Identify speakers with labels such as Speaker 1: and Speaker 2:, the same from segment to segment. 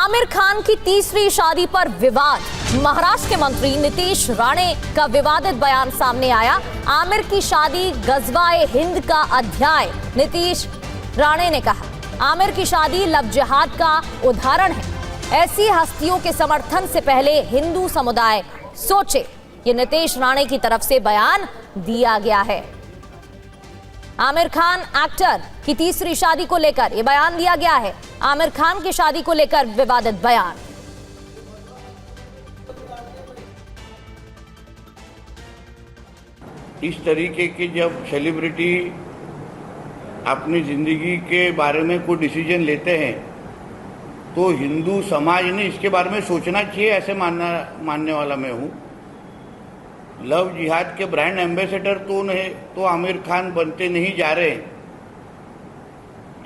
Speaker 1: आमिर खान की तीसरी शादी पर विवाद। महाराष्ट्र के मंत्री नीतीश राणे का विवादित बयान सामने आया। आमिर की शादी गजवाए हिंद का अध्याय। नीतीश राणे ने कहा आमिर की शादी लव जिहाद का उदाहरण है। ऐसी हस्तियों के समर्थन से पहले हिंदू समुदाय सोचे। ये नीतीश राणे की तरफ से बयान दिया गया है। आमिर खान एक्टर की तीसरी शादी को लेकर यह बयान दिया गया है। आमिर खान की शादी को लेकर विवादित बयान।
Speaker 2: इस तरीके की जब सेलिब्रिटी अपनी जिंदगी के बारे में कोई डिसीजन लेते हैं तो हिंदू समाज ने इसके बारे में सोचना चाहिए, ऐसे मानने वाला मैं हूँ। लव जिहाद के ब्रांड एम्बेसडर तो आमिर खान बनते नहीं जा रहे,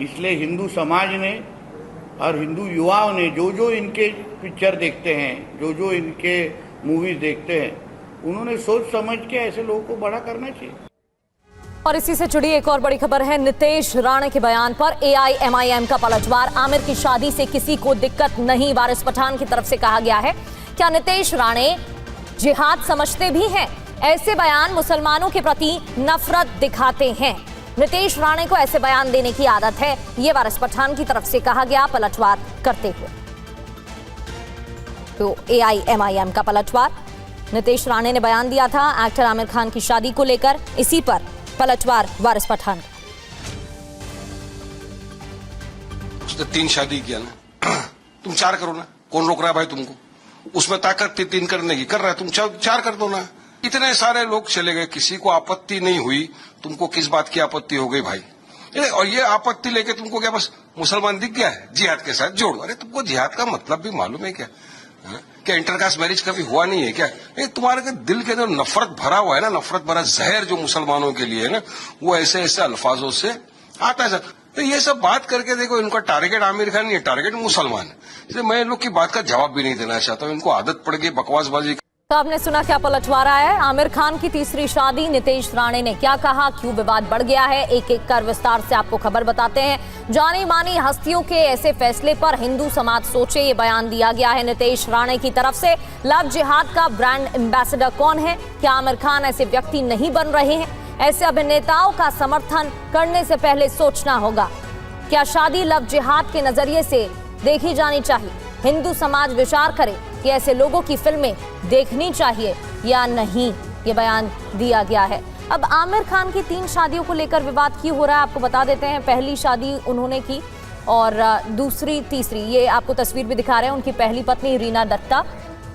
Speaker 2: इसलिए हिंदू समाज ने और हिंदू युवाओं ने जो इनके पिक्चर देखते हैं, जो इनके मूवीज देखते हैं, उन्होंने सोच समझ के ऐसे लोगों को बड़ा करना चाहिए।
Speaker 1: और इसी से जुड़ी एक और बड़ी खबर है। नीतीश राणे के बयान पर AIMIM का पलटवार। आमिर की शादी से किसी को दिक्कत नहीं, वारिस पठान की तरफ से कहा गया है। क्या नीतीश राणे जिहाद समझते भी हैं? ऐसे बयान मुसलमानों के प्रति नफरत दिखाते हैं। नीतीश राणे को ऐसे बयान देने की आदत है, ये वारिस पठान की तरफ से कहा गया पलटवार करते हुए। तो AIMIM का पलटवार। नीतीश राणे ने बयान दिया था एक्टर आमिर खान की शादी को लेकर, इसी पर पलटवार वारिस पठान।
Speaker 3: उसने 3 शादी किया ना, तुम 4 करो ना, कौन रोक रहा है भाई तुमको? उसमें ताकत थी 3 करने की, कर रहा है, तुम 4 कर दो ना। इतने सारे लोग चले गए, किसी को आपत्ति नहीं हुई, तुमको किस बात की आपत्ति हो गई भाई? और ये आपत्ति लेके तुमको क्या बस मुसलमान दिख गया है? जिहाद के साथ जोड़ो। अरे तुमको जिहाद का मतलब भी मालूम है क्या? क्या इंटरकास्ट मैरिज कभी हुआ नहीं है क्या? तुम्हारे दिल के अंदर नफरत भरा हुआ है ना, नफरत भरा जहर जो मुसलमानों के लिए है ना, वो ऐसे ऐसे अल्फाजों से आता है सर। तो ये सब बात करके देखो, इनका टारगेट आमिर खान नहीं है, टारगेट मुसलमान है। इसलिए मैं इन लोग की बात का जवाब भी नहीं देना चाहता हूँ। इनको आदत पड़ गई बकवासबाजी।
Speaker 1: तो आपने सुना क्या पलटवार आया है। आमिर खान की तीसरी शादी, नीतीश राणे ने क्या कहा, क्यों विवाद बढ़ गया है, एक एक कर विस्तार से आपको खबर बताते हैं। जानी मानी हस्तियों के ऐसे फैसले पर हिंदू समाज सोचे, ये बयान दिया गया है नीतीश राणे की तरफ से। लव जिहाद का ब्रांड एम्बेसडर कौन है? क्या आमिर खान ऐसे व्यक्ति नहीं बन रहे हैं? ऐसे अभिनेताओं का समर्थन करने से पहले सोचना होगा। क्या शादी लव जिहाद के नजरिए से देखी जानी चाहिए? हिंदू समाज विचार करे कि ऐसे लोगों की फिल्में देखनी चाहिए या नहीं, ये बयान दिया गया है। अब आमिर खान की 3 शादियों को लेकर विवाद क्यों हो रहा है, आपको बता देते हैं। पहली शादी उन्होंने की और दूसरी, तीसरी, ये आपको तस्वीर भी दिखा रहे हैं। उनकी पहली पत्नी रीना दत्ता,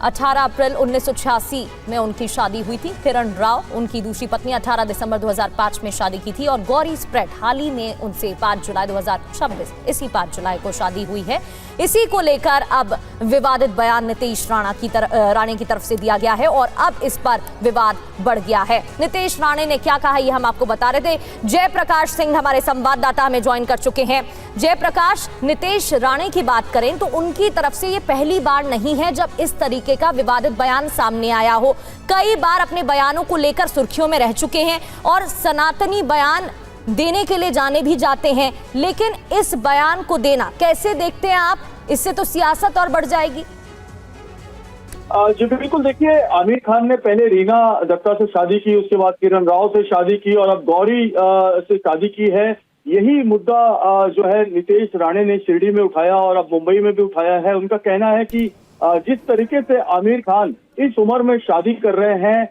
Speaker 1: 18 अप्रैल 1986 में उनकी शादी हुई थी। किरण राव उनकी दूसरी पत्नी, 18 दिसंबर 2005 में शादी की थी। और गौरी स्प्रेड हाल ही में उनसे 5 जुलाई 2026, इसी 5 जुलाई को शादी हुई है। इसी को लेकर अब विवादित बयान नीतीश राणे की तरफ से दिया गया है और अब इस पर विवाद बढ़ गया है। नीतीश राणे ने क्या कहा, ये हम आपको बता रहे थे। जयप्रकाश सिंह हमारे संवाददाता हमें ज्वाइन कर चुके हैं। जयप्रकाश, नीतीश राणे की बात करें तो उनकी तरफ से ये पहली बार नहीं है जब इस तरीके का विवादित बयान सामने आया हो। कई बार अपने बयानों को लेकर सुर्खियों में रह चुके हैं और सनातनी बयान देने के लिए जाने भी जाते हैं, लेकिन इस बयान को देना कैसे देखते हैं आप? इससे तो सियासत और बढ़ जाएगी।
Speaker 4: जी बिल्कुल, देखिए आमिर खान ने पहले रीना दत्ता से शादी की, उसके बाद किरण राव से शादी की और अब गौरी से शादी की है। यही मुद्दा जो है नीतीश राणे ने शिरडी में उठाया और अब मुंबई में भी उठाया है। उनका कहना है कि जिस तरीके से आमिर खान इस उम्र में शादी कर रहे हैं,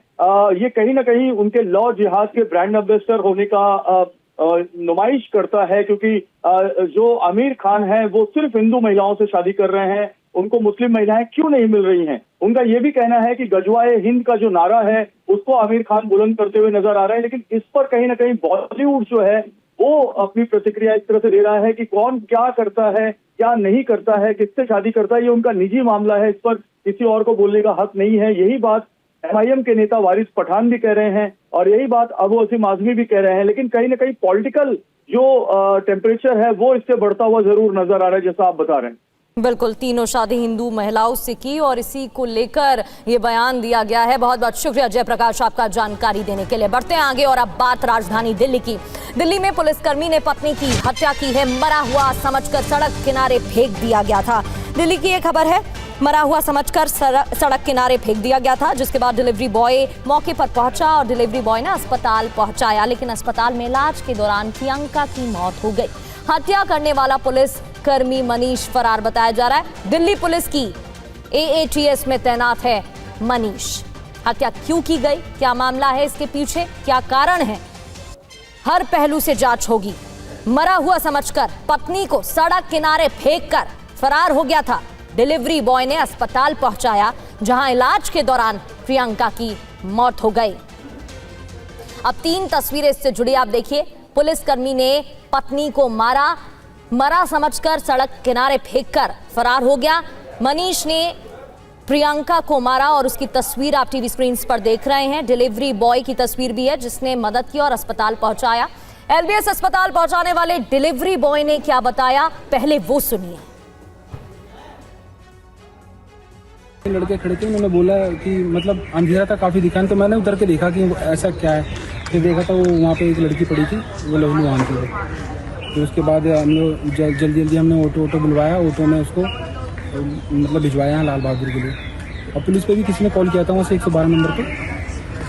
Speaker 4: ये कहीं ना कहीं उनके लव जिहाद के ब्रांड एम्बेसडर होने का नुमाइश करता है, क्योंकि जो आमिर खान है वो सिर्फ हिंदू महिलाओं से शादी कर रहे हैं, उनको मुस्लिम महिलाएं क्यों नहीं मिल रही हैं। उनका ये भी कहना है कि गजवाए हिंद का जो नारा है उसको आमिर खान बुलंद करते हुए नजर आ रहे हैं। लेकिन इस पर कहीं ना कहीं बॉलीवुड जो है वो अपनी प्रतिक्रिया इस तरह से दे रहा है कि कौन क्या करता है, क्या नहीं करता है, किससे शादी करता है, ये उनका निजी मामला है, इस पर किसी और को बोलने का हक नहीं है। यही बात MIM के नेता वारिस पठान भी कह रहे हैं और यही बात अबू असीम आजमी भी कह रहे हैं। लेकिन कहीं ना कहीं पॉलिटिकल जो टेम्परेचर है वो इससे बढ़ता हुआ जरूर नजर आ रहा है, जैसा आप बता रहे हैं।
Speaker 1: बिल्कुल, तीनों शादी हिंदू महिलाओं से की और इसी को लेकर ये बयान दिया गया है। बहुत बहुत शुक्रिया जयप्रकाश आपका जानकारी देने के लिए। बढ़ते हैं आगे और अब बात राजधानी दिल्ली की। दिल्ली में पुलिसकर्मी ने पत्नी की हत्या की है। मरा हुआ समझकर सड़क किनारे फेंक दिया गया था। दिल्ली की ये खबर है, मरा हुआ समझकर सड़क किनारे फेंक दिया गया था, जिसके बाद डिलीवरी बॉय मौके पर पहुंचा और डिलीवरी बॉय ने अस्पताल पहुंचाया, लेकिन अस्पताल में इलाज के दौरान प्रियंका की मौत हो गई। हत्या करने वाला पुलिस कर्मी मनीष फरार बताया जा रहा है। दिल्ली पुलिस की AATS में तैनात है मनीष। हत्या क्यों की गई, क्या मामला है इसके पीछे, क्या कारण है, हर पहलू से जांच होगी। मरा हुआ समझकर पत्नी को सड़क किनारे फेंककर फरार हो गया था। डिलीवरी बॉय ने अस्पताल पहुंचाया, जहां इलाज के दौरान प्रियंका की मौत हो गई। अब 3 तस्वीरें इससे जुड़ी आप देखिए। पुलिसकर्मी ने पत्नी को मरा समझकर सड़क किनारे फेंककर फरार हो गया। मनीष ने प्रियंका को मारा और उसकी तस्वीर आप टीवी स्क्रीन पर देख रहे हैं। डिलीवरी बॉय की तस्वीर भी है जिसने मदद की और अस्पताल पहुंचाया। LBS अस्पताल पहुंचाने वाले डिलीवरी बॉय ने क्या बताया, पहले वो सुनिए।
Speaker 5: लड़के खड़े थे, उन्होंने बोला कि मतलब अंधेरा था काफी दिखा, तो मैंने उधर के देखा कि ऐसा क्या है। फिर देखा तो वहाँ पे एक लड़की पड़ी थी, वो लहू वहाँ की है। तो उसके बाद हम लोग जल्दी हमने ऑटो बुलवाया, ऑटो में उसको मतलब भिजवाया है लाल बहादुर के लिए। और पुलिस पे भी किसी ने कॉल किया था वहाँ से 112 नंबर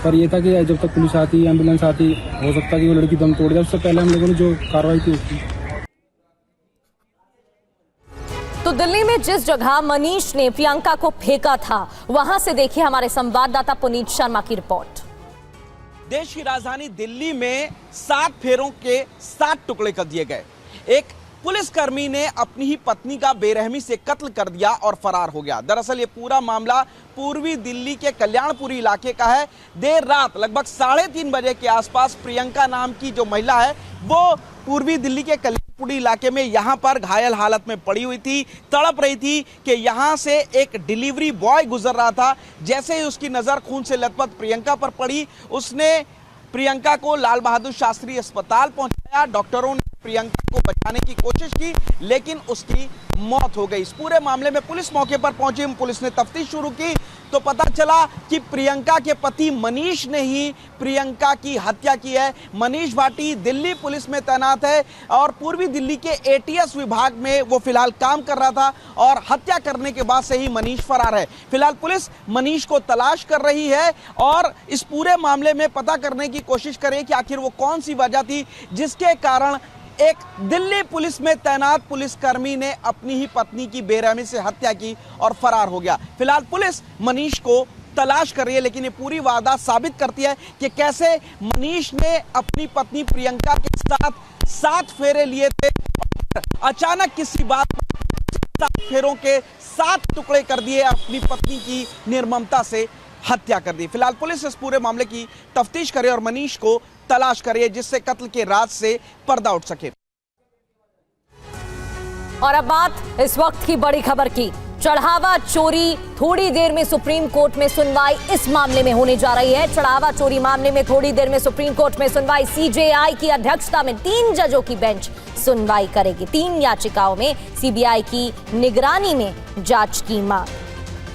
Speaker 5: पर यह था कि जब तक पुलिस आती, एम्बुलेंस आती, हो सकता कि वो लड़की दम तोड़ जाए। उससे पहले हम लोगों ने जो कार्रवाई की उसकी।
Speaker 1: तो दिल्ली में जिस जगह मनीष ने प्रियंका को फेंका था, वहां से देखिए हमारे संवाददाता पुनीत शर्मा की रिपोर्ट।
Speaker 6: देश की राजधानी दिल्ली में 7 फेरों के 7 टुकड़े कर दिए गए। एक पुलिसकर्मी ने अपनी ही पत्नी का बेरहमी से कत्ल कर दिया और फरार हो गया। दरअसल ये पूरा मामला पूर्वी दिल्ली के कल्याणपुरी इलाके का है। देर रात लगभग 3:30 बजे के आसपास प्रियंका नाम की जो महिला है, वो पूर्वी दिल्ली के कल्याणपुरी इलाके में यहाँ पर घायल हालत में पड़ी हुई थी, तड़प रही थी कि यहाँ से एक डिलीवरी बॉय गुजर रहा था। जैसे ही उसकी नजर खून से लथपथ प्रियंका पर पड़ी, उसने प्रियंका को लाल बहादुर शास्त्री अस्पताल पहुंचाया। डॉक्टरों ने प्रियंका को बचाने की कोशिश की, लेकिन उसकी मौत हो गई। इस पूरे मामले में पुलिस मौके पर पहुंची, पुलिस ने तफ्तीश शुरू की तो पता चला कि प्रियंका के पति मनीष ने ही प्रियंका की हत्या की है। मनीष भाटी दिल्ली पुलिस में तैनात है और पूर्वी दिल्ली के ATS विभाग में वो फिलहाल काम कर रहा था और हत्या करने के बाद से ही मनीष फरार है। फिलहाल पुलिस मनीष को तलाश कर रही है और इस पूरे मामले में पता करने की कोशिश करे कि आखिर वो कौन सी वजह थी जिसके कारण एक दिल्ली पुलिस में तैनात पुलिसकर्मी ने अपनी ही पत्नी की बेरहमी से हत्या की और फरार हो गया। फिलहाल पुलिस मनीष को तलाश कर रही है, लेकिन ये पूरी वारदात साबित करती है कि कैसे मनीष ने अपनी पत्नी प्रियंका के साथ 7 फेरे लिए थे और अचानक किसी बात 7 फेरों के 7 टुकड़े कर दिए, अपनी पत्नी की निर्ममता से हत्या कर दी। फिलहाल पुलिस इस पूरे मामले की तफ्तीश करे और मनीष को तलाश करे, जिससे कत्ल के राज से पर्दा उठ सके।
Speaker 1: और अब बात इस वक्त की बड़ी खबर की। चढ़ावा चोरी, थोड़ी देर में सुप्रीम कोर्ट में सुनवाई इस मामले में होने जा रही है। चढ़ावा चोरी मामले में थोड़ी देर में सुप्रीम कोर्ट में सुनवाई। CJI की अध्यक्षता में 3 जजों की बेंच सुनवाई करेगी। 3 याचिकाओं में CBI की निगरानी में जांच की मांग।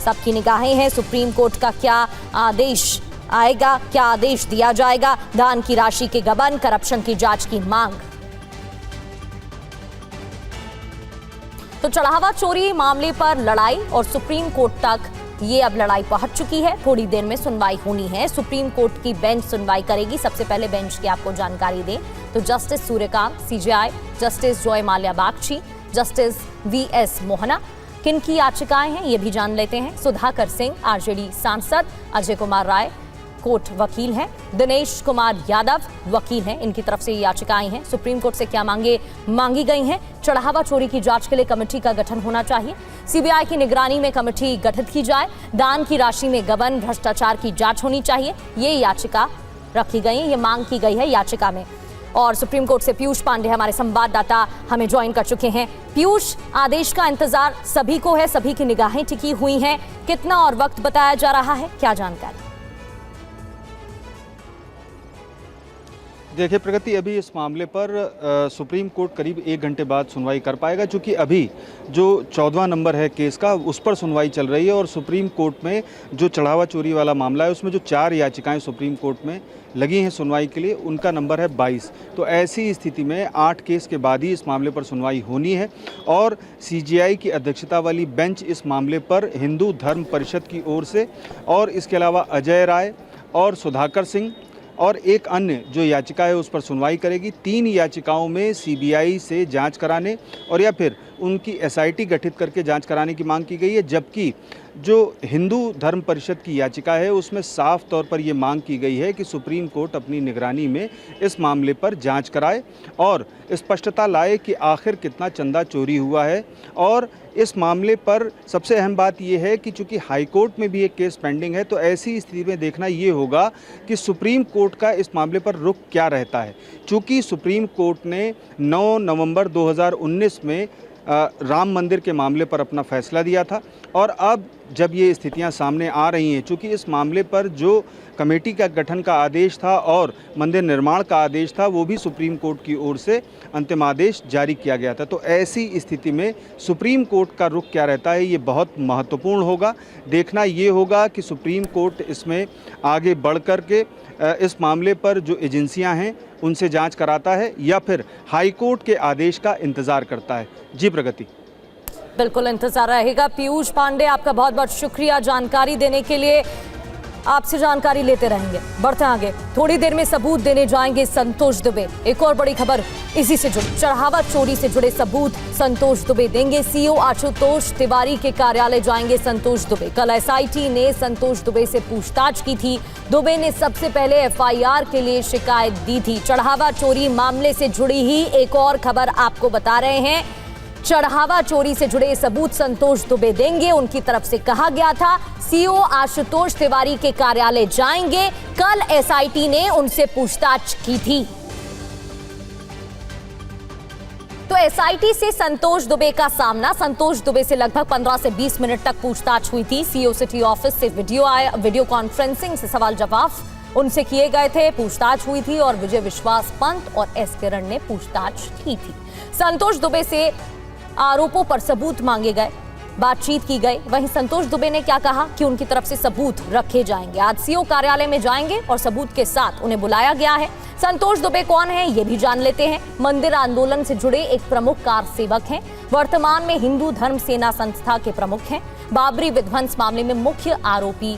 Speaker 1: सबकी निगाहें हैं सुप्रीम कोर्ट का क्या आदेश आएगा, क्या आदेश दिया जाएगा। दान की राशि के गबन, करप्शन की जांच की मांग। तो चढ़ावा चोरी मामले पर लड़ाई और सुप्रीम कोर्ट तक ये अब लड़ाई पहुंच चुकी है। थोड़ी देर में सुनवाई होनी है। सुप्रीम कोर्ट की बेंच सुनवाई करेगी। सबसे पहले बेंच की आपको जानकारी दें तो justice Suryakant CJI, justice Joymalya Bagchi, justice VS Mohana, किन की याचिकाएं हैं ये भी जान लेते हैं। सुधाकर सिंह RJD सांसद, अजय कुमार राय कोर्ट वकील हैं, दिनेश कुमार यादव वकील हैं। इनकी तरफ से ये याचिकाएं हैं। सुप्रीम कोर्ट से क्या मांगी गई हैं। चढ़ावा चोरी की जांच के लिए कमेटी का गठन होना चाहिए। CBI की निगरानी में कमेटी गठित की जाए। दान की राशि में गबन, भ्रष्टाचार की जांच होनी चाहिए। ये याचिका रखी गई है, ये मांग की गई है याचिका में। और सुप्रीम कोर्ट से पीयूष पांडे हमारे संवाददाता हमें ज्वाइन कर चुके हैं। पीयूष, आदेश का इंतजार सभी को है, सभी की निगाहें टिकी हुई हैं। कितना और वक्त बताया जा रहा है, क्या जानकारी?
Speaker 7: देखिए प्रगति, अभी इस मामले पर सुप्रीम कोर्ट करीब 1 घंटे बाद सुनवाई कर पाएगा, क्योंकि अभी जो 14वां नंबर है केस का उस पर सुनवाई चल रही है। और सुप्रीम कोर्ट में जो चढ़ावा चोरी वाला मामला है उसमें जो 4 याचिकाएं सुप्रीम कोर्ट में लगी हैं सुनवाई के लिए, उनका नंबर है 22। तो ऐसी स्थिति में 8 केस के बाद ही इस मामले पर सुनवाई होनी है। और CJI की अध्यक्षता वाली बेंच इस मामले पर हिंदू धर्म परिषद की ओर से और इसके अलावा अजय राय और सुधाकर सिंह और एक अन्य जो याचिका है उस पर सुनवाई करेगी। 3 याचिकाओं में CBI से जांच कराने और या फिर उनकी SIT गठित करके जांच कराने की मांग की गई है, जबकि जो हिंदू धर्म परिषद की याचिका है उसमें साफ तौर पर ये मांग की गई है कि सुप्रीम कोर्ट अपनी निगरानी में इस मामले पर जांच कराए और स्पष्टता लाए कि आखिर कितना चंदा चोरी हुआ है। और इस मामले पर सबसे अहम बात यह है कि चूंकि हाई कोर्ट में भी एक केस पेंडिंग है, तो ऐसी स्थिति में देखना ये होगा कि सुप्रीम कोर्ट का इस मामले पर रुख क्या रहता है। चूंकि सुप्रीम कोर्ट ने 9 नवंबर 2019 में राम मंदिर के मामले पर अपना फैसला दिया था और अब जब ये स्थितियां सामने आ रही हैं, चूंकि इस मामले पर जो कमेटी का गठन का आदेश था और मंदिर निर्माण का आदेश था वो भी सुप्रीम कोर्ट की ओर से अंतिम आदेश जारी किया गया था, तो ऐसी स्थिति में सुप्रीम कोर्ट का रुख क्या रहता है ये बहुत महत्वपूर्ण होगा। देखना ये होगा कि सुप्रीम कोर्ट इसमें आगे बढ़ कर के इस मामले पर जो एजेंसियां हैं उनसे जांच कराता है या फिर हाई कोर्ट के आदेश का इंतजार करता है। जी प्रगति।
Speaker 1: बिल्कुल इंतजार रहेगा। पीयूष पांडे, आपका बहुत बहुत शुक्रिया जानकारी देने के लिए। आपसे जानकारी लेते रहेंगे। बढ़ते आगे, थोड़ी देर में सबूत देने जाएंगे संतोष दुबे। एक और बड़ी खबर इसी से जुड़ी, चढ़ावा चोरी से जुड़े सबूत संतोष दुबे देंगे। CEO आशुतोष तिवारी के कार्यालय जाएंगे संतोष दुबे। कल SIT ने संतोष दुबे से पूछताछ की थी। दुबे ने सबसे पहले FIR के लिए शिकायत दी थी। चढ़ावा चोरी मामले से जुड़ी ही एक और खबर आपको बता रहे हैं। चढ़ावा चोरी से जुड़े सबूत संतोष दुबे देंगे। उनकी तरफ से कहा गया था CEO आशुतोष तिवारी के कार्यालय जाएंगे। कल SIT ने उनसे पूछताछ की थी। तो SIT से संतोष दुबे का सामना, संतोष दुबे से लगभग 15 से 20 मिनट तक पूछताछ हुई थी। CO सिटी ऑफिस से वीडियो कॉन्फ्रेंसिंग से सवाल जवाब उनसे किए गए थे, पूछताछ हुई थी और विजय विश्वास पंत और S किरण ने पूछताछ की थी। संतोष दुबे से आरोपों पर सबूत मांगे गए, बातचीत की गई। वहीं संतोष दुबे ने क्या कहा कि उनकी तरफ से सबूत रखे जाएंगे। आज CEO कार्यालय में जाएंगे और सबूत के साथ उन्हें बुलाया गया है। संतोष दुबे कौन है ये भी जान लेते हैं। मंदिर आंदोलन से जुड़े एक प्रमुख कार सेवक हैं। वर्तमान में हिंदू धर्म सेना संस्था के प्रमुख हैं। बाबरी विध्वंस मामले में मुख्य आरोपी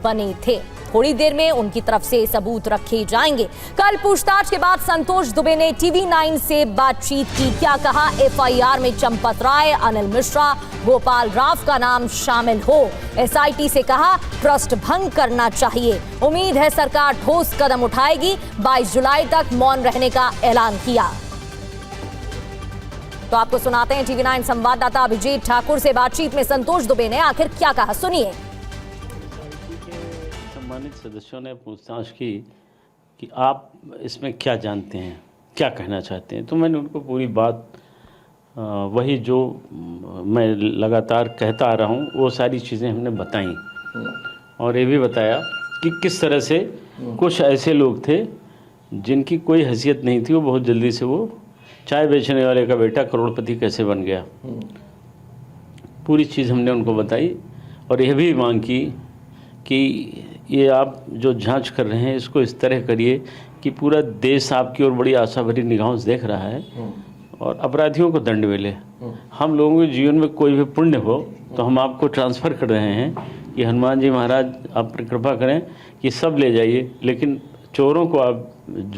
Speaker 1: बने थे। थोड़ी देर में उनकी तरफ से सबूत रखे जाएंगे। कल पूछताछ के बाद संतोष दुबे ने TV9 से बातचीत की। क्या कहा? FIR में चंपत राय, अनिल मिश्रा, गोपाल राव का नाम शामिल हो। SIT से कहा ट्रस्ट भंग करना चाहिए। उम्मीद है सरकार ठोस कदम उठाएगी। 22 जुलाई तक मौन रहने का ऐलान किया। तो आपको सुनाते हैं TV9 संवाददाता अभिजीत ठाकुर से बातचीत में संतोष दुबे ने आखिर क्या कहा, सुनिए।
Speaker 8: सम्मानित सदस्यों ने पूछताछ की कि आप इसमें क्या जानते हैं, क्या कहना चाहते हैं, तो मैंने उनको पूरी बात वही जो मैं लगातार कहता आ रहा हूँ वो सारी चीज़ें हमने बताई और ये भी बताया कि किस तरह से कुछ ऐसे लोग थे जिनकी कोई हैसियत नहीं थी, वो बहुत जल्दी से वो चाय बेचने वाले का बेटा करोड़पति कैसे बन गया। पूरी चीज़ हमने उनको बताई और यह भी मांग की कि ये आप जो जांच कर रहे हैं इसको इस तरह करिए कि पूरा देश आपकी ओर बड़ी आशा भरी निगाहों से देख रहा है और अपराधियों को दंड मिले। हम लोगों के जीवन में कोई भी पुण्य हो तो हम आपको ट्रांसफ़र कर रहे हैं कि हनुमान जी महाराज आप कृपा करें कि सब ले जाइए, लेकिन चोरों को आप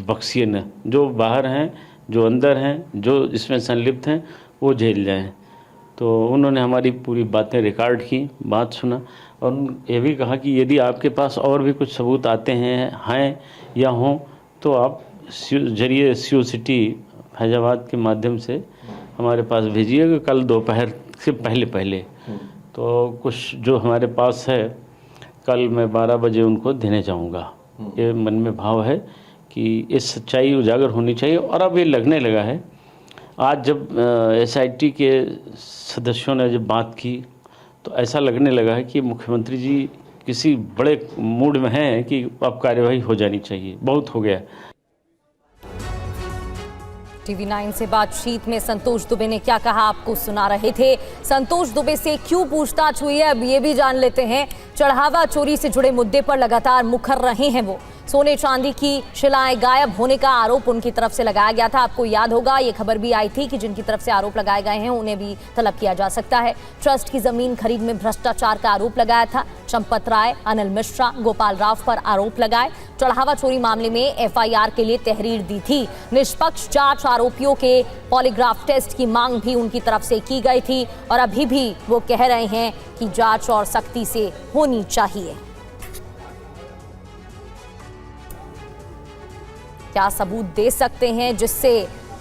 Speaker 8: बख्शिए न। जो बाहर हैं, जो अंदर हैं, जो इसमें संलिप्त हैं, वो जेल जाएं। तो उन्होंने हमारी पूरी बातें रिकॉर्ड की, बात सुना और ये भी कहा कि यदि आपके पास और भी कुछ सबूत आते हैं या हों तो आप जरिए CO सिटी फैजाबाद के माध्यम से हमारे पास भेजिएगा कल दोपहर से पहले। तो कुछ जो हमारे पास है कल मैं 12 बजे उनको देने जाऊंगा। ये मन में भाव है कि ये सच्चाई उजागर होनी चाहिए। और अब ये लगने लगा है, आज जब SIT के सदस्यों ने जब बात की तो ऐसा लगने लगा है कि मुख्यमंत्री जी किसी बड़े मूड में हैं कि अब कार्यवाही हो जानी चाहिए, बहुत हो गया।
Speaker 1: टीवी 9 से बातचीत में संतोष दुबे ने क्या कहा आपको सुना रहे थे। संतोष दुबे से क्यों पूछताछ हुई है अब ये भी जान लेते हैं। चढ़ावा चोरी से जुड़े मुद्दे पर लगातार मुखर रहे हैं वो। सोने चांदी की शिलाएं गायब होने का आरोप उनकी तरफ से लगाया गया था। आपको याद होगा ये खबर भी आई थी कि जिनकी तरफ से आरोप लगाए गए हैं उन्हें भी तलब किया जा सकता है। ट्रस्ट की जमीन खरीद में भ्रष्टाचार का आरोप लगाया था। चंपत राय, अनिल मिश्रा, गोपाल राव पर आरोप लगाए। चढ़ावा चोरी मामले में एफआईआर के लिए तहरीर दी थी। निष्पक्ष जांच, आरोपियों के पॉलीग्राफ टेस्ट की मांग भी उनकी तरफ से की गई थी और अभी भी वो कह रहे हैं कि जांच और सख्ती से होनी चाहिए। क्या सबूत दे सकते हैं जिससे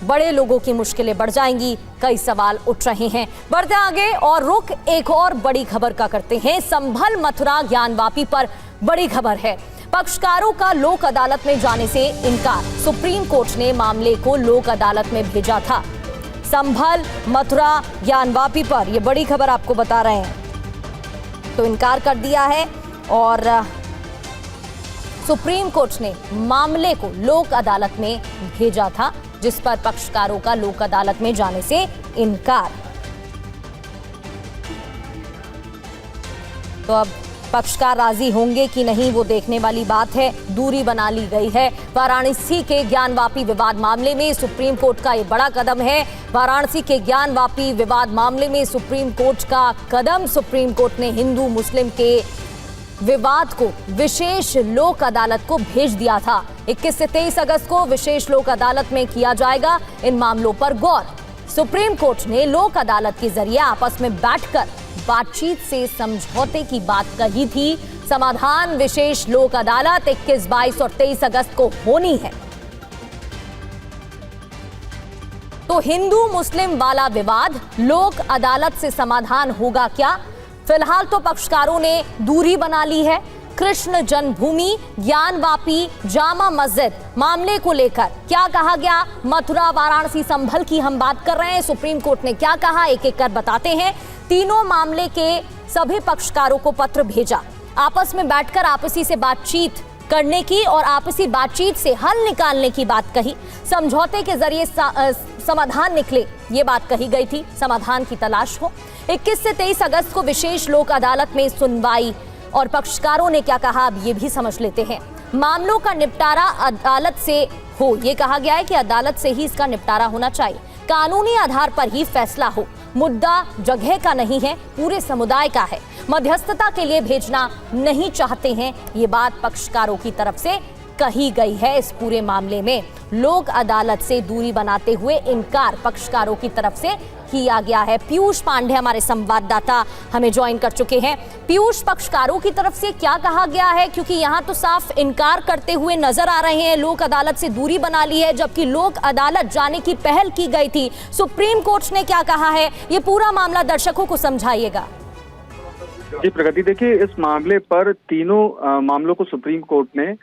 Speaker 1: बड़े लोगों की मुश्किलें बढ़ जाएंगी, कई सवाल उठ रहे हैं। बढ़ते आगे और रुख एक और बड़ी खबर का करते हैं। संभल मथुरा ज्ञानवापी पर बड़ी खबर है। पक्षकारों का लोक अदालत में जाने से इनकार। सुप्रीम कोर्ट ने मामले को लोक अदालत में भेजा था। संभल मथुरा ज्ञानवापी पर यह बड़ी खबर आपको बता रहे हैं, तो इनकार कर दिया है और सुप्रीम कोर्ट ने मामले को लोक अदालत में भेजा था, जिस पर पक्षकारों का लोक अदालत में जाने से इनकार। तो अब पक्षकार राजी होंगे कि नहीं वो देखने वाली बात है। दूरी बना ली गई है। वाराणसी के ज्ञानवापी विवाद मामले में सुप्रीम कोर्ट का ये बड़ा कदम है। वाराणसी के ज्ञानवापी विवाद मामले में सुप्रीम कोर्ट का कदम। सुप्रीम कोर्ट ने हिंदू मुस्लिम के विवाद को विशेष लोक अदालत को भेज दिया था। 21 से 23 अगस्त को विशेष लोक अदालत में किया जाएगा इन मामलों पर गौर। सुप्रीम कोर्ट ने लोक अदालत के जरिए आपस में बैठकर बातचीत से समझौते की बात कही थी। समाधान विशेष लोक अदालत 21, 22 और 23 अगस्त को होनी है। तो हिंदू मुस्लिम वाला विवाद लोक अदालत से समाधान होगा क्या? फिलहाल तो पक्षकारों ने दूरी बना ली है। कृष्ण जन्मभूमि ज्ञानवापी जामा मस्जिद मामले को लेकर क्या कहा गया, मथुरा वाराणसी संभल की हम बात कर रहे हैं। सुप्रीम कोर्ट ने क्या कहा, एक एक कर बताते हैं। तीनों मामले के सभी पक्षकारों को पत्र भेजा। आपस में बैठकर आपसी से बातचीत करने की और आपसी बातचीत से हल निकालने की बात कही। समझौते के जरिए समाधान निकले, ये बात कही गई थी। समाधान की तलाश हो। 21 से 23 अगस्त को विशेष लोक अदालत में सुनवाई और पक्षकारों ने क्या कहा अब ये भी समझ लेते हैं। मामलों का निपटारा अदालत से हो, ये कहा गया है कि अदालत से ही इसका निपटारा होना चाहिए। कानूनी आधार पर ही फैसला हो। मुद्दा जगह का नहीं है, पूरे समुदाय का है। मध्यस्थता के लिए भेजना नहीं चाहते हैं, ये बात पक्षकारों की तरफ से कही गई है। इस पूरे मामले में लोक अदालत से दूरी बनाते हुए इनकार पक्षकारों की तरफ से किया गया है। पीयूष पांडे हमारे संवाददाता हमें ज्वाइन कर चुके हैं। पीयूष, पक्षकारों की तरफ से क्या कहा गया है, क्योंकि यहाँ तो साफ इनकार करते हुए नजर आ रहे हैं। लोक अदालत से दूरी बना ली है, जबकि लोक अदालत जाने की पहल की गई थी। सुप्रीम कोर्ट ने क्या कहा है, ये पूरा मामला दर्शकों को समझाइएगा।
Speaker 4: जी प्रगति, देखिए इस मामले पर तीनों मामलों को सुप्रीम कोर्ट ने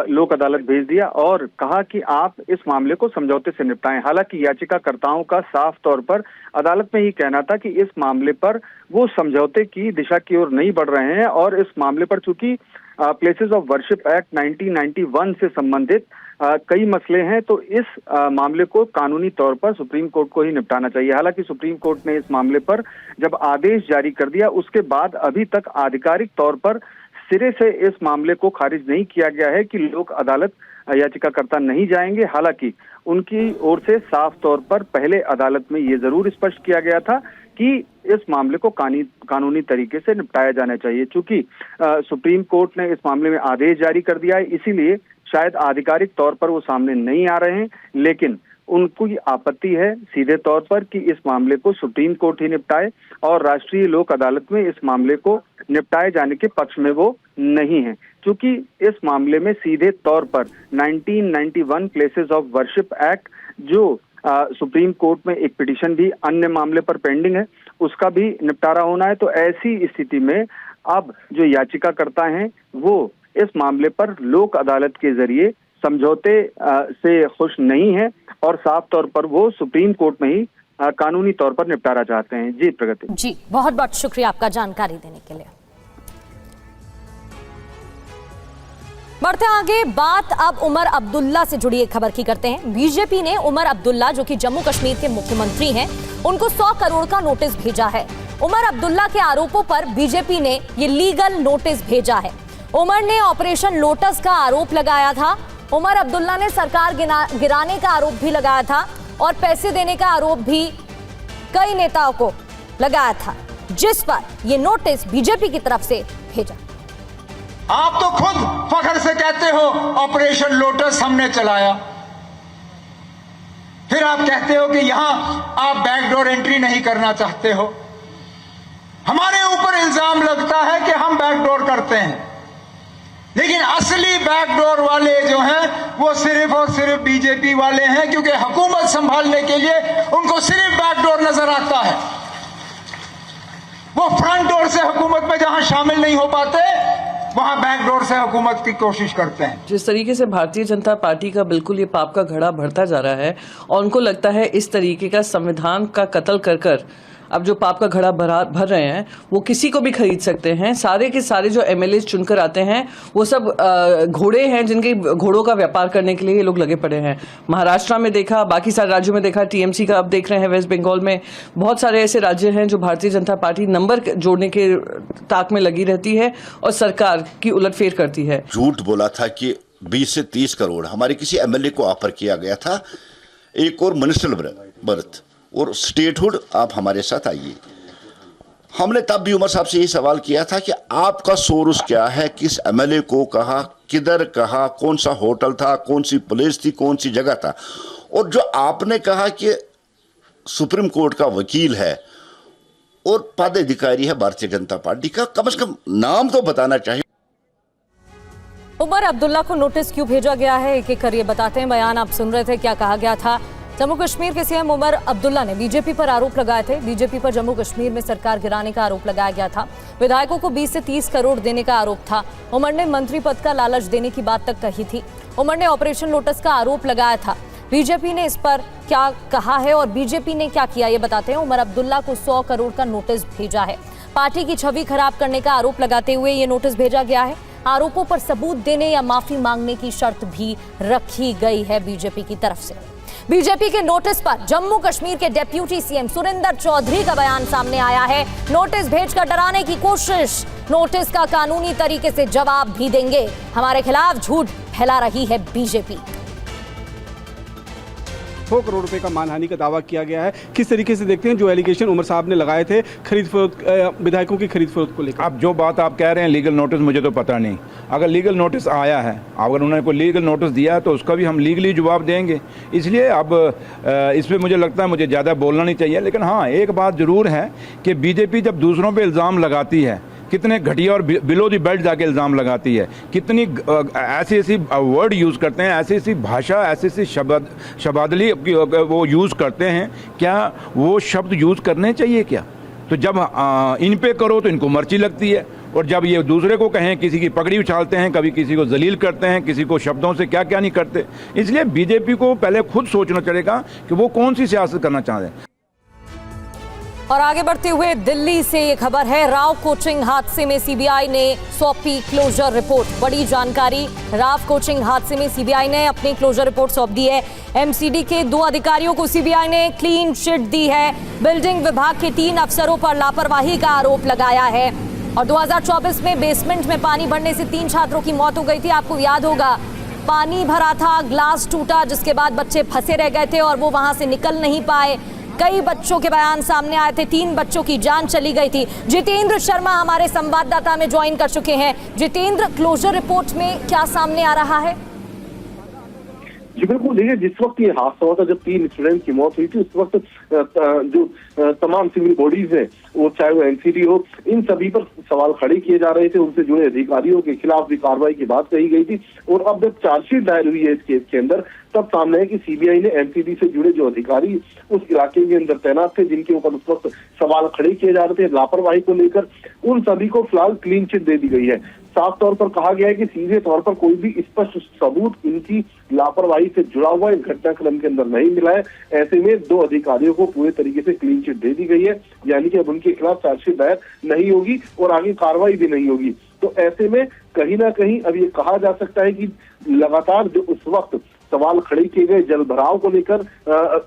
Speaker 4: लोक अदालत भेज दिया और कहा कि आप इस मामले को समझौते से निपटाएं। हालांकि याचिकाकर्ताओं का साफ तौर पर अदालत में ही कहना था कि इस मामले पर वो समझौते की दिशा की ओर नहीं बढ़ रहे हैं और इस मामले पर चूंकि प्लेसेस ऑफ वर्शिप एक्ट 1991 से संबंधित कई मसले हैं, तो इस मामले को कानूनी तौर पर सुप्रीम कोर्ट को ही निपटाना चाहिए। हालांकि सुप्रीम कोर्ट ने इस मामले पर जब आदेश जारी कर दिया, उसके बाद अभी तक आधिकारिक तौर पर सिरे से इस मामले को खारिज नहीं किया गया है कि लोक अदालत याचिकाकर्ता नहीं जाएंगे। हालांकि उनकी ओर से साफ तौर पर पहले अदालत में ये जरूर स्पष्ट किया गया था कि इस मामले को कानूनी तरीके से निपटाया जाना चाहिए। चूंकि सुप्रीम कोर्ट ने इस मामले में आदेश जारी कर दिया है, इसीलिए शायद आधिकारिक तौर पर वो सामने नहीं आ रहे हैं, लेकिन उनकी आपत्ति है सीधे तौर पर कि इस मामले को सुप्रीम कोर्ट ही निपटाए और राष्ट्रीय लोक अदालत में इस मामले को निपटाए जाने के पक्ष में वो नहीं है। क्योंकि इस मामले में सीधे तौर पर 1991 प्लेसेस ऑफ वर्शिप एक्ट, जो सुप्रीम कोर्ट में एक पिटीशन भी अन्य मामले पर पेंडिंग है, उसका भी निपटारा होना है। तो ऐसी स्थिति में अब जो याचिकाकर्ता हैं वो इस मामले पर लोक अदालत के जरिए समझौते से खुश नहीं है और साफ तौर पर वो सुप्रीम कोर्ट में ही कानूनी तौर पर निपटारा चाहते हैं। जी प्रगति।
Speaker 1: जी, बहुत बहुत शुक्रिया आपका जानकारी देने के लिए। बढ़ते आगे, बात अब उमर अब्दुल्ला से जुड़ी एक खबर की करते हैं। बीजेपी ने उमर अब्दुल्ला, जो कि जम्मू कश्मीर के मुख्यमंत्री हैं, उनको 100 करोड़ का नोटिस भेजा है। उमर अब्दुल्ला के आरोपों पर बीजेपी ने ये लीगल नोटिस भेजा है। उमर ने ऑपरेशन लोटस का आरोप लगाया था। उमर अब्दुल्ला ने सरकार गिराने का आरोप भी लगाया था और पैसे देने का आरोप भी कई नेताओं को लगाया था, जिस पर यह नोटिस बीजेपी की तरफ से भेजा।
Speaker 9: आप तो खुद फखर से कहते हो ऑपरेशन लोटस हमने चलाया, फिर आप कहते हो कि यहां आप बैकडोर एंट्री नहीं करना चाहते हो। हमारे ऊपर इल्जाम लगता है कि हम बैकडोर करते हैं, लेकिन असली बैकडोर वाले जो हैं वो सिर्फ और सिर्फ बीजेपी वाले हैं, क्योंकि हुकूमत संभालने के लिए उनको सिर्फ बैकडोर नजर आता है। वो फ्रंट डोर से हुकूमत में जहां शामिल नहीं हो पाते, वहां बैकडोर से हुकूमत की कोशिश करते हैं।
Speaker 10: जिस तरीके से भारतीय जनता पार्टी का बिल्कुल ये पाप का घड़ा बढ़ता जा रहा है और उनको लगता है इस तरीके का संविधान का कत्ल कर कर अब जो पाप का घड़ा भर रहे हैं वो किसी को भी खरीद सकते हैं। सारे के सारे जो एमएलए चुनकर आते हैं वो सब घोड़े हैं, जिनके घोड़ों का व्यापार करने के लिए ये लोग लगे पड़े हैं। महाराष्ट्र में देखा, बाकी सारे राज्यों में देखा, टीएमसी का अब देख रहे हैं, वेस्ट बंगाल में बहुत सारे ऐसे राज्य हैं जो भारतीय जनता पार्टी नंबर जोड़ने के ताक में लगी रहती है और सरकार की उलटफेर करती है।
Speaker 11: झूठ बोला था कि 20 से 30 करोड़ हमारे किसी एमएलए को ऑफर किया गया था, एक और मिनिस्ट्रियल बर्थ और स्टेटहुड, आप हमारे साथ आइए। हमने तब भी उमर साहब से यही सवाल किया था कि आपका सोर्स क्या है, किस एमएलए को कहा, किधर कहा, कौन सा होटल था, कौन सी प्लेस थी, कौन सी जगह था। और जो आपने कहा कि सुप्रीम कोर्ट का वकील है और पदाधिकारी है भारतीय जनता पार्टी का, कम से कम नाम तो बताना चाहिए।
Speaker 1: उमर अब्दुल्ला को नोटिस क्यों भेजा गया है, एक एक कर ये बताते हैं। बयान आप सुन रहे थे, क्या कहा गया था। जम्मू कश्मीर के सीएम उमर अब्दुल्ला ने बीजेपी पर आरोप लगाए थे। बीजेपी पर जम्मू कश्मीर में सरकार गिराने का आरोप लगाया गया था। विधायकों को 20 से 30 करोड़ देने का आरोप था। उमर ने मंत्री पद का लालच देने की बात तक कही थी। उमर ने ऑपरेशन लोटस का आरोप लगाया था। बीजेपी ने इस पर क्या कहा है और बीजेपी ने क्या किया, ये बताते हैं। उमर अब्दुल्ला को 100 करोड़ का नोटिस भेजा है। पार्टी की छवि खराब करने का आरोप लगाते हुए ये नोटिस भेजा गया है। आरोपों पर सबूत देने या माफी मांगने की शर्त भी रखी गई है बीजेपी की तरफ से। बीजेपी के नोटिस पर जम्मू कश्मीर के डिप्टी सीएम सुरेंद्र चौधरी का बयान सामने आया है। नोटिस भेजकर डराने की कोशिश, नोटिस का कानूनी तरीके से जवाब भी देंगे। हमारे खिलाफ झूठ फैला रही है बीजेपी।
Speaker 5: 100 करोड़ रुपए का मानहानि का दावा किया गया है। किस तरीके से देखते हैं जो एलिगेशन उमर साहब ने लगाए थे खरीद फरोख्त, विधायकों की खरीद फरोख्त को लेकर?
Speaker 12: अब जो बात आप कह रहे हैं लीगल नोटिस, मुझे तो पता नहीं। अगर लीगल नोटिस आया है, अगर उन्होंने कोई लीगल नोटिस दिया है तो उसका भी हम लीगली जवाब देंगे। इसलिए अब इस पर मुझे लगता है मुझे ज़्यादा बोलना नहीं चाहिए। लेकिन हाँ, एक बात ज़रूर है कि बीजेपी जब दूसरों पर इल्ज़ाम लगाती है, कितने घटिया और बिलो दी बेल्ट जाके इल्ज़ाम लगाती है, कितनी ऐसी वर्ड यूज़ करते हैं, ऐसी भाषा, ऐसी शब्दावली वो यूज़ करते हैं। क्या वो शब्द यूज़ करने चाहिए क्या? तो जब इन पे करो तो इनको मर्ची लगती है, और जब ये दूसरे को कहें, किसी की पगड़ी उछालते हैं, कभी किसी को जलील करते हैं, किसी को शब्दों से क्या क्या नहीं करते। इसलिए बीजेपी को पहले खुद सोचना चलेगा कि वो कौन सी सियासत करना चाहते हैं।
Speaker 1: और आगे बढ़ते हुए दिल्ली से ये खबर है, राव कोचिंग हादसे में सीबीआई ने सौंपी क्लोजर रिपोर्ट। बड़ी जानकारी, राव कोचिंग हादसे में सीबीआई ने अपनी क्लोजर रिपोर्ट सौंप दी है। एमसीडी के 2 अधिकारियों को सीबीआई ने क्लीन चिट दी है। बिल्डिंग विभाग के 3 अफसरों पर लापरवाही का आरोप लगाया है। और 2024 में बेसमेंट में पानी भरने से 3 छात्रों की मौत हो गई थी। आपको याद होगा, पानी भरा था, ग्लास टूटा, जिसके बाद बच्चे फंसे रह गए थे और वो वहां से निकल नहीं पाए। कई बच्चों के बयान सामने आए थे, 3 बच्चों की जान चली गई थी। जितेंद्र शर्मा हमारे संवाददाता में ज्वाइन कर चुके हैं। जितेंद्र, क्लोजर रिपोर्ट में क्या सामने आ रहा है?
Speaker 4: जी बिल्कुल, देखिए जिस वक्त ये हादसा हुआ था, जब 3 स्टूडेंट की मौत हुई थी, उस वक्त जो तमाम सिविल बॉडीज हैं, वो चाहे वो एनसीडी हो, इन सभी पर सवाल खड़े किए जा रहे थे। उनसे जुड़े अधिकारियों के खिलाफ भी कार्रवाई की बात कही गई थी। और अब जब चार्जशीट दायर हुई है इस केस के अंदर, तब सामने है कि सीबीआई ने एमसीडी से जुड़े जो अधिकारी उस इलाके के अंदर तैनात थे, जिनके ऊपर उस वक्त सवाल खड़े किए जा रहे थे लापरवाही को लेकर, उन सभी को फिलहाल क्लीन चिट दे दी गई है। साफ तौर पर कहा गया है कि सीधे तौर पर कोई भी स्पष्ट सबूत इनकी लापरवाही से जुड़ा हुआ इस घटनाक्रम के अंदर नहीं मिला है। ऐसे में 2 अधिकारियों को पूरे तरीके से क्लीन चिट दे दी गई है, यानी कि अब उनके खिलाफ चार्जशीट दायर नहीं होगी और आगे कार्रवाई भी नहीं होगी। तो ऐसे में कहीं ना कहीं अब ये कहा जा सकता है कि लगातार जो उस वक्त सवाल खड़े किए गए जलभराव को लेकर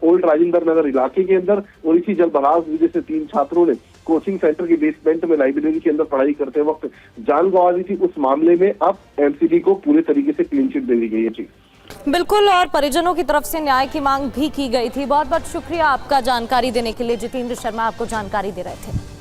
Speaker 4: ओल्ड राजेंद्र नगर इलाके के अंदर, और इसी जलभराव की वजह से 3 छात्रों ने कोचिंग सेंटर के बेसमेंट में लाइब्रेरी के अंदर पढ़ाई करते वक्त जान गंवा दी थी, उस मामले में अब एमसीडी को पूरे तरीके से क्लीन चिट दे दी गई है। जी
Speaker 1: बिल्कुल, और परिजनों की तरफ से न्याय की मांग भी की गई थी। बहुत बहुत शुक्रिया आपका जानकारी देने के लिए। जितेंद्र शर्मा आपको जानकारी दे रहे थे।